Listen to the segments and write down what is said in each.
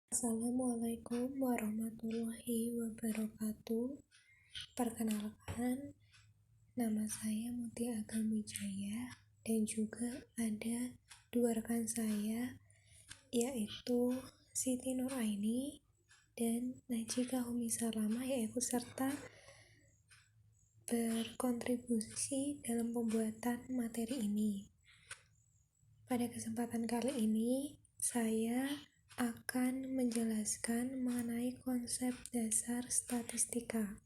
Assalamualaikum warahmatullahi wabarakatuh. Perkenalkan, nama saya Mutia Agam Wijaya dan juga ada dua rekan saya, yaitu Siti Nuraini dan Najika Humi Salama, yaitu serta berkontribusi dalam pembuatan materi ini. Pada kesempatan kali ini, saya akan menjelaskan mengenai konsep dasar statistika.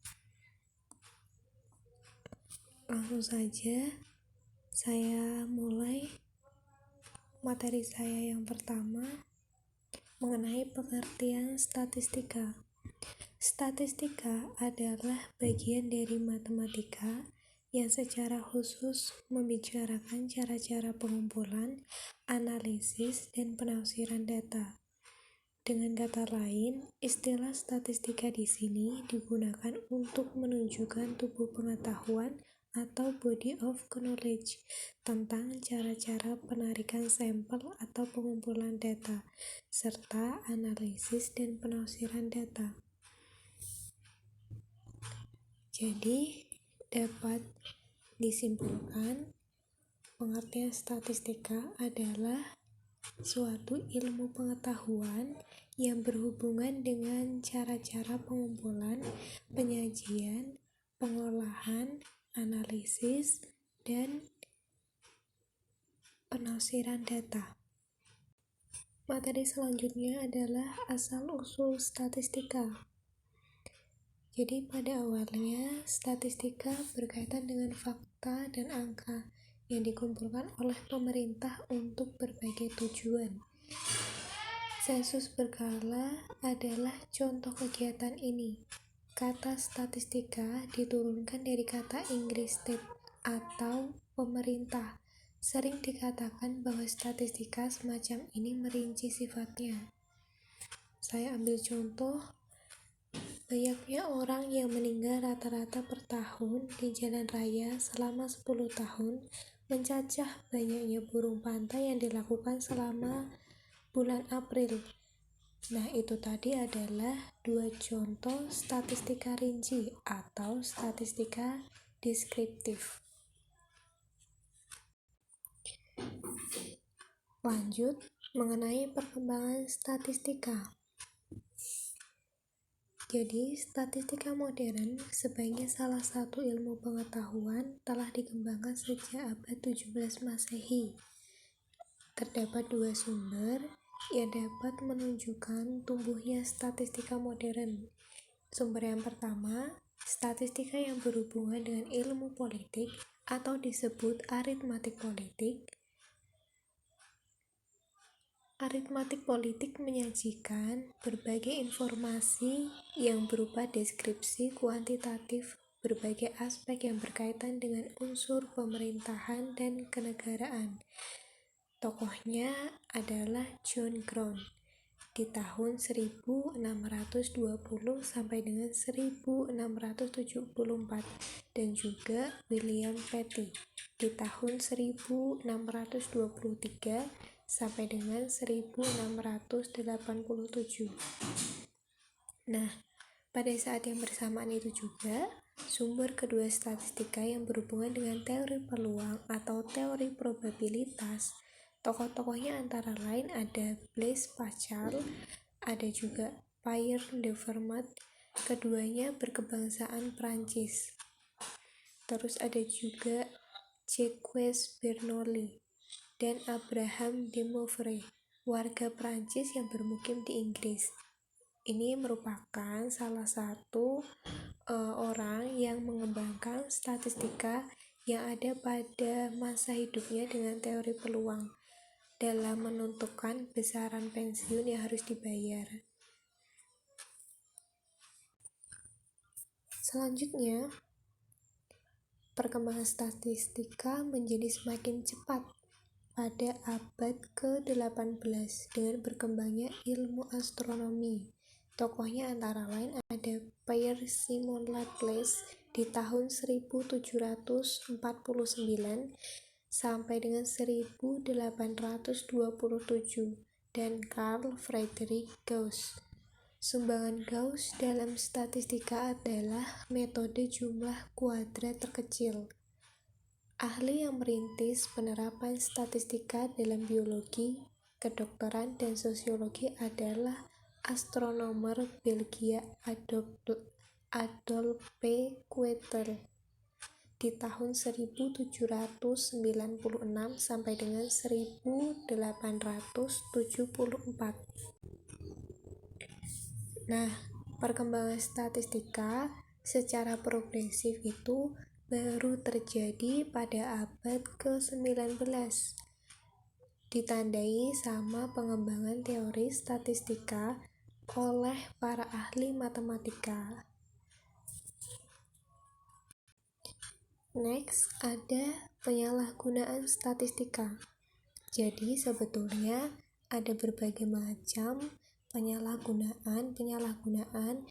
Langsung saja, saya mulai materi saya yang pertama mengenai pengertian statistika. Statistika adalah bagian dari matematika yang secara khusus membicarakan cara-cara pengumpulan, analisis, dan penafsiran data. Dengan kata lain, istilah statistika di sini digunakan untuk menunjukkan tubuh pengetahuan atau body of knowledge tentang cara-cara penarikan sampel atau pengumpulan data, serta analisis dan penafsiran data. Jadi, dapat disimpulkan, pengertian statistika adalah suatu ilmu pengetahuan yang berhubungan dengan cara-cara pengumpulan, penyajian, pengolahan, analisis, dan penafsiran data. Materi selanjutnya adalah asal-usul statistika. Jadi pada awalnya, statistika berkaitan dengan fakta dan angka yang dikumpulkan oleh pemerintah untuk berbagai tujuan. Sensus berkala adalah contoh kegiatan ini. Kata statistika diturunkan dari kata Inggris state atau pemerintah. Sering dikatakan bahwa statistika semacam ini merinci sifatnya. Saya ambil contoh, banyaknya orang yang meninggal rata-rata per tahun di jalan raya selama 10 tahun mencacah banyaknya burung pantai yang dilakukan selama bulan April. Nah, itu tadi adalah dua contoh statistika rinci atau statistika deskriptif. Lanjut, mengenai perkembangan statistika. Jadi, statistika modern sebagai salah satu ilmu pengetahuan telah dikembangkan sejak abad 17 Masehi. Terdapat dua sumber yang dapat menunjukkan tumbuhnya statistika modern. Sumber yang pertama, statistika yang berhubungan dengan ilmu politik atau disebut aritmatik politik. Aritmatik politik menyajikan berbagai informasi yang berupa deskripsi kuantitatif berbagai aspek yang berkaitan dengan unsur pemerintahan dan kenegaraan. Tokohnya adalah John Brown di tahun 1620 sampai dengan 1674 dan juga William Petty di tahun 1623 sampai dengan 1687. Nah, pada saat yang bersamaan itu juga, sumber kedua statistika yang berhubungan dengan teori peluang atau teori probabilitas. Tokoh-tokohnya antara lain ada Blaise Pascal, ada juga Pierre de Fermat, keduanya berkebangsaan Prancis. Terus ada juga Jacques Bernoulli dan Abraham de Moivre, warga Prancis yang bermukim di Inggris. Ini merupakan salah satu orang yang mengembangkan statistika yang ada pada masa hidupnya dengan teori peluang dalam menentukan besaran pensiun yang harus dibayar. Selanjutnya, perkembangan statistika menjadi semakin cepat pada abad ke-18 dengan berkembangnya ilmu astronomi. Tokohnya antara lain ada Pierre Simon Laplace di tahun 1749 sampai dengan 1827 dan Carl Friedrich Gauss. Sumbangan Gauss dalam statistika adalah metode jumlah kuadrat terkecil. Ahli yang merintis penerapan statistika dalam biologi, kedokteran, dan sosiologi adalah astronomer Belgia Adolphe Quetelet di tahun 1796 sampai dengan 1874. Nah, perkembangan statistika secara progresif itu baru terjadi pada abad ke-19, ditandai sama pengembangan teori statistika oleh para ahli matematika. Next, ada penyalahgunaan statistika. Jadi sebetulnya ada berbagai macam penyalahgunaan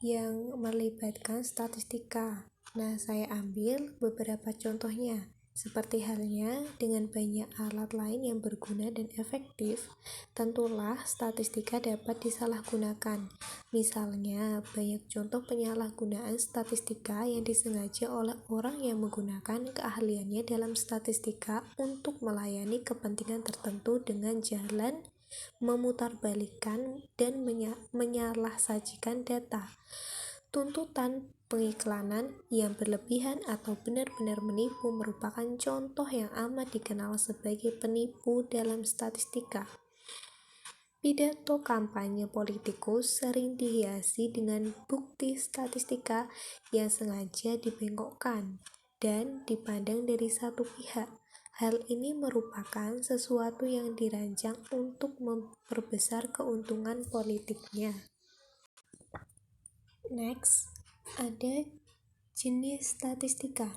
yang melibatkan statistika. Nah, saya ambil beberapa contohnya. Seperti halnya dengan banyak alat lain yang berguna dan efektif, tentulah statistika dapat disalahgunakan. Misalnya, banyak contoh penyalahgunaan statistika yang disengaja oleh orang yang menggunakan keahliannya dalam statistika untuk melayani kepentingan tertentu dengan jalan memutarbalikkan dan menyalahsajikan data. Tuntutan pengiklanan yang berlebihan atau benar-benar menipu merupakan contoh yang amat dikenal sebagai penipu dalam statistika. Pidato kampanye politikus sering dihiasi dengan bukti statistika yang sengaja dibengkokkan dan dipandang dari satu pihak. Hal ini merupakan sesuatu yang dirancang untuk memperbesar keuntungan politiknya. Next, ada jenis statistika.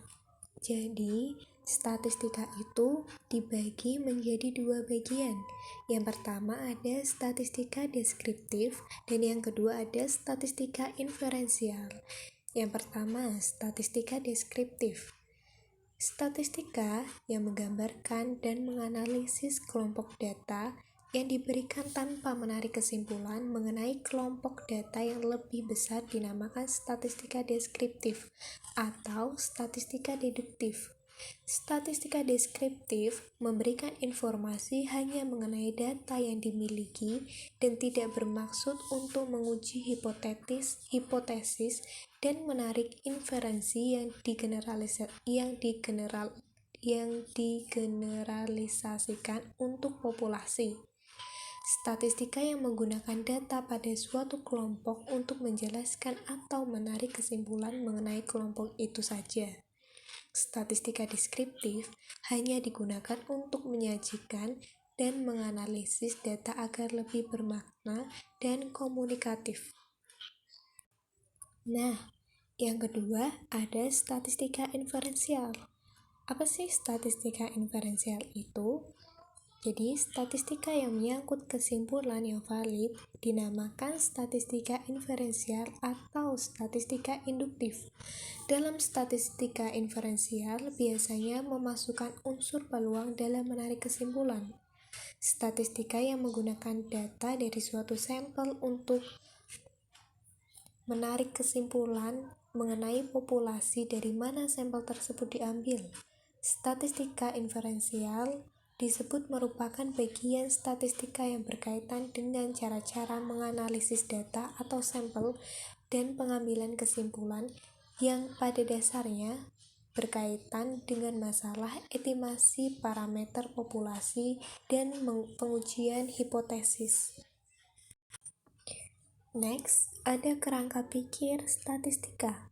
Jadi, statistika itu dibagi menjadi dua bagian. Yang pertama ada statistika deskriptif dan yang kedua ada statistika inferensial. Yang pertama, statistika deskriptif. Statistika yang menggambarkan dan menganalisis kelompok data yang diberikan tanpa menarik kesimpulan mengenai kelompok data yang lebih besar dinamakan statistika deskriptif atau statistika deduktif. Statistika deskriptif memberikan informasi hanya mengenai data yang dimiliki dan tidak bermaksud untuk menguji hipotesis dan menarik inferensi yang digeneralisasikan untuk populasi. Statistika yang menggunakan data pada suatu kelompok untuk menjelaskan atau menarik kesimpulan mengenai kelompok itu saja. Statistika deskriptif hanya digunakan untuk menyajikan dan menganalisis data agar lebih bermakna dan komunikatif. Nah, yang kedua ada statistika inferensial. Apa sih statistika inferensial itu? Jadi, statistika yang menyangkut kesimpulan yang valid dinamakan statistika inferensial atau statistika induktif. Dalam statistika inferensial biasanya memasukkan unsur peluang dalam menarik kesimpulan. Statistika yang menggunakan data dari suatu sampel untuk menarik kesimpulan mengenai populasi dari mana sampel tersebut diambil. Statistika inferensial disebut merupakan bagian statistika yang berkaitan dengan cara-cara menganalisis data atau sampel dan pengambilan kesimpulan yang pada dasarnya berkaitan dengan masalah estimasi parameter populasi dan pengujian hipotesis. Next, ada kerangka pikir statistika.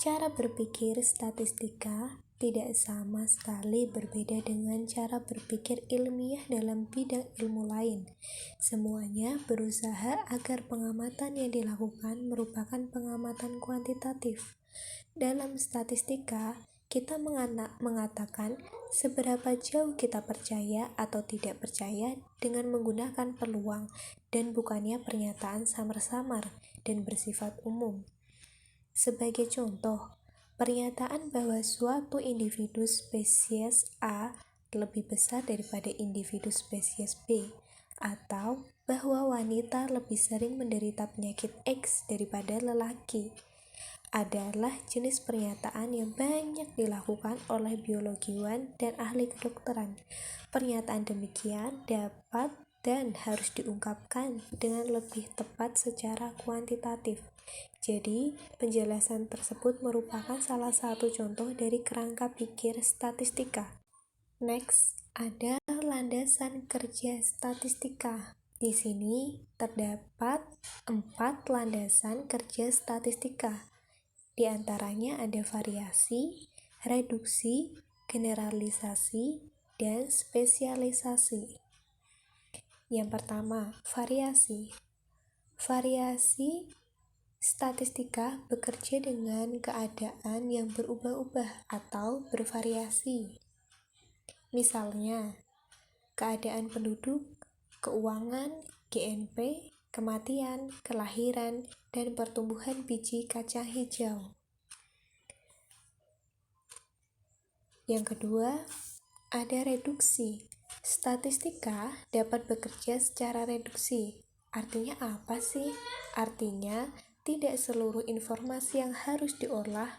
Cara berpikir statistika tidak sama sekali berbeda dengan cara berpikir ilmiah dalam bidang ilmu lain. Semuanya berusaha agar pengamatan yang dilakukan merupakan pengamatan kuantitatif. Dalam statistika, kita mengatakan seberapa jauh kita percaya atau tidak percaya dengan menggunakan peluang dan bukannya pernyataan samar-samar dan bersifat umum. Sebagai contoh, pernyataan bahwa suatu individu spesies A lebih besar daripada individu spesies B atau bahwa wanita lebih sering menderita penyakit X daripada lelaki adalah jenis pernyataan yang banyak dilakukan oleh biologiwan dan ahli kedokteran. Pernyataan demikian dapat dan harus diungkapkan dengan lebih tepat secara kuantitatif. Jadi, penjelasan tersebut merupakan salah satu contoh dari kerangka pikir statistika. Next, ada landasan kerja statistika. Di sini terdapat 4 landasan kerja statistika. Di antaranya ada variasi, reduksi, generalisasi, dan spesialisasi. Yang pertama, variasi. Variasi statistika bekerja dengan keadaan yang berubah-ubah atau bervariasi. Misalnya, keadaan penduduk, keuangan, GNP, kematian, kelahiran, dan pertumbuhan biji kacang hijau. Yang kedua, ada reduksi. Statistika dapat bekerja secara reduksi. Artinya apa sih? Artinya, tidak seluruh informasi yang harus diolah,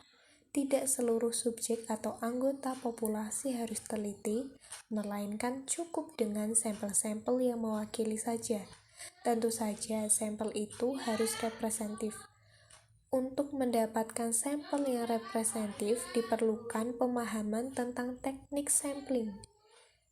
tidak seluruh subjek atau anggota populasi harus teliti, melainkan cukup dengan sampel-sampel yang mewakili saja. Tentu saja, sampel itu harus representatif. Untuk mendapatkan sampel yang representatif, diperlukan pemahaman tentang teknik sampling.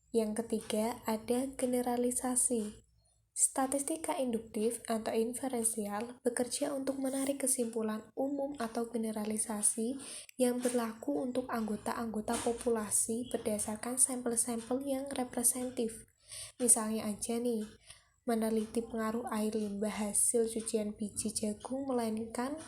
Yang ketiga, ada generalisasi. Statistika induktif atau inferensial bekerja untuk menarik kesimpulan umum atau generalisasi yang berlaku untuk anggota-anggota populasi berdasarkan sampel-sampel yang representatif. Misalnya aja nih, meneliti pengaruh air limbah hasil cucian biji jagung melainkan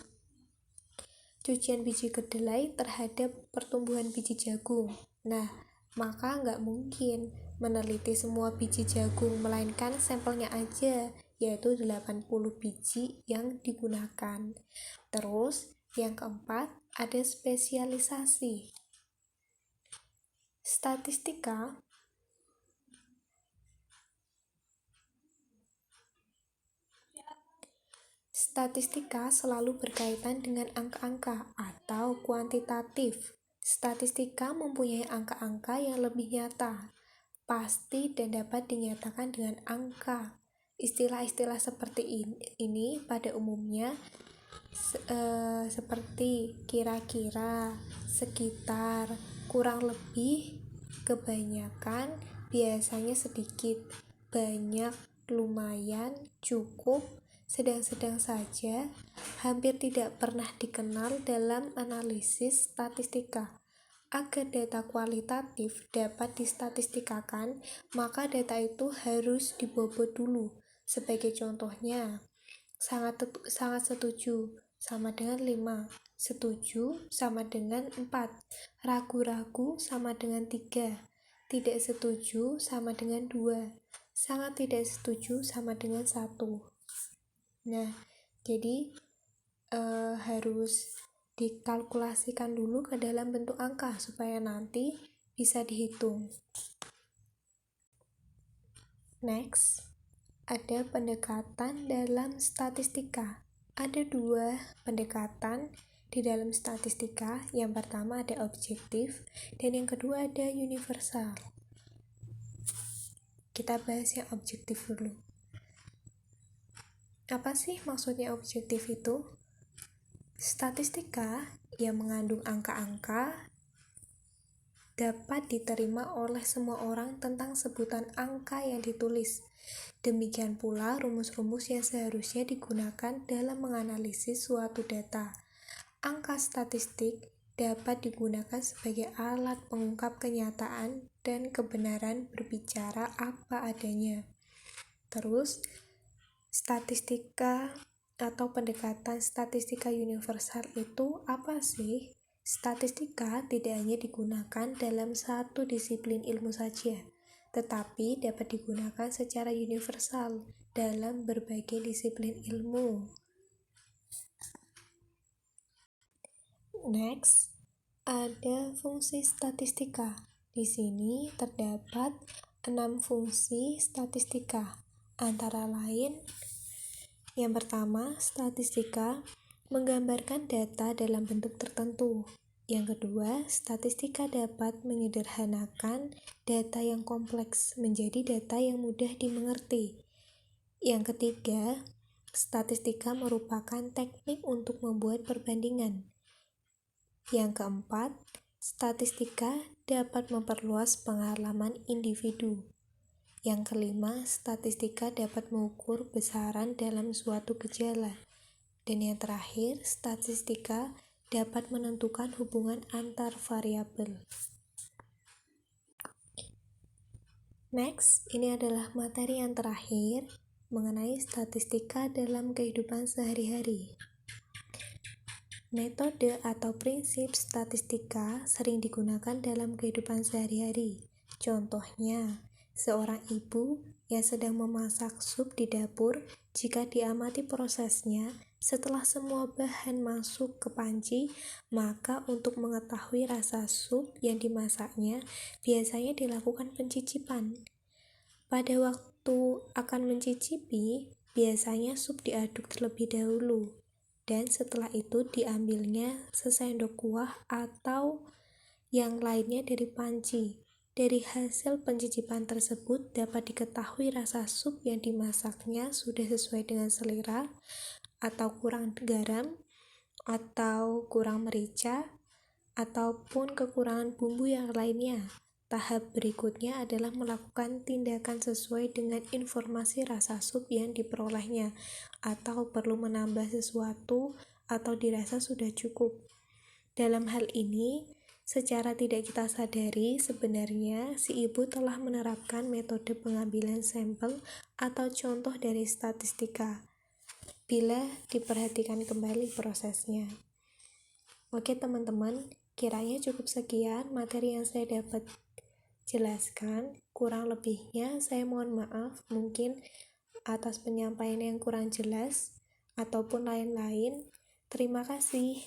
cucian biji kedelai terhadap pertumbuhan biji jagung. Nah, maka nggak mungkin meneliti semua biji jagung, melainkan sampelnya aja, yaitu 80 biji yang digunakan. Terus, yang keempat, ada spesialisasi. Statistika selalu berkaitan dengan angka-angka atau kuantitatif. Statistika mempunyai angka-angka yang lebih nyata, pasti dan dapat dinyatakan dengan angka. Istilah-istilah seperti ini pada umumnya seperti kira-kira, sekitar, kurang lebih, kebanyakan, biasanya sedikit, banyak, lumayan, cukup, sedang-sedang saja, hampir tidak pernah dikenal dalam analisis statistika. Agar data kualitatif dapat distatistikakan, maka data itu harus dibobot dulu. Sebagai contohnya, sangat setuju sama dengan 5, setuju sama dengan 4, ragu-ragu sama dengan 3, tidak setuju sama dengan 2, sangat tidak setuju sama dengan 1. Nah, jadi harus dikalkulasikan dulu ke dalam bentuk angka supaya nanti bisa dihitung. Next, ada pendekatan dalam statistika. Ada 2 pendekatan di dalam statistika. Yang pertama ada objektif dan yang kedua ada universal. Kita bahas yang objektif dulu. Apa sih maksudnya objektif itu? Statistika yang mengandung angka-angka dapat diterima oleh semua orang tentang sebutan angka yang ditulis. Demikian pula rumus-rumus yang seharusnya digunakan dalam menganalisis suatu data. Angka statistik dapat digunakan sebagai alat pengungkap kenyataan dan kebenaran berbicara apa adanya. Terus, statistika atau pendekatan statistika universal itu apa sih? Statistika tidak hanya digunakan dalam satu disiplin ilmu saja, tetapi dapat digunakan secara universal dalam berbagai disiplin ilmu. Next, ada fungsi statistika. Di sini terdapat 6 fungsi statistika. Antara lain, yang pertama, statistika menggambarkan data dalam bentuk tertentu. Yang kedua, statistika dapat menyederhanakan data yang kompleks menjadi data yang mudah dimengerti. Yang ketiga, statistika merupakan teknik untuk membuat perbandingan. Yang keempat, statistika dapat memperluas pengalaman individu. Yang kelima, statistika dapat mengukur besaran dalam suatu gejala. Dan yang terakhir, statistika dapat menentukan hubungan antar variabel. Next, ini adalah materi yang terakhir mengenai statistika dalam kehidupan sehari-hari. Metode atau prinsip statistika sering digunakan dalam kehidupan sehari-hari. Contohnya, seorang ibu yang sedang memasak sup di dapur, jika diamati prosesnya, setelah semua bahan masuk ke panci, maka untuk mengetahui rasa sup yang dimasaknya, biasanya dilakukan pencicipan. Pada waktu akan mencicipi, biasanya sup diaduk terlebih dahulu, dan setelah itu diambilnya sesendok kuah atau yang lainnya dari panci. Dari hasil pencicipan tersebut dapat diketahui rasa sup yang dimasaknya sudah sesuai dengan selera, atau kurang garam, atau kurang merica, ataupun kekurangan bumbu yang lainnya. Tahap berikutnya adalah melakukan tindakan sesuai dengan informasi rasa sup yang diperolehnya, atau perlu menambah sesuatu atau dirasa sudah cukup. Dalam hal ini, secara tidak kita sadari, sebenarnya si ibu telah menerapkan metode pengambilan sampel atau contoh dari statistika, bila diperhatikan kembali prosesnya. Oke teman-teman, kiranya cukup sekian materi yang saya dapat jelaskan. Kurang lebihnya saya mohon maaf mungkin atas penyampaian yang kurang jelas ataupun lain-lain. Terima kasih.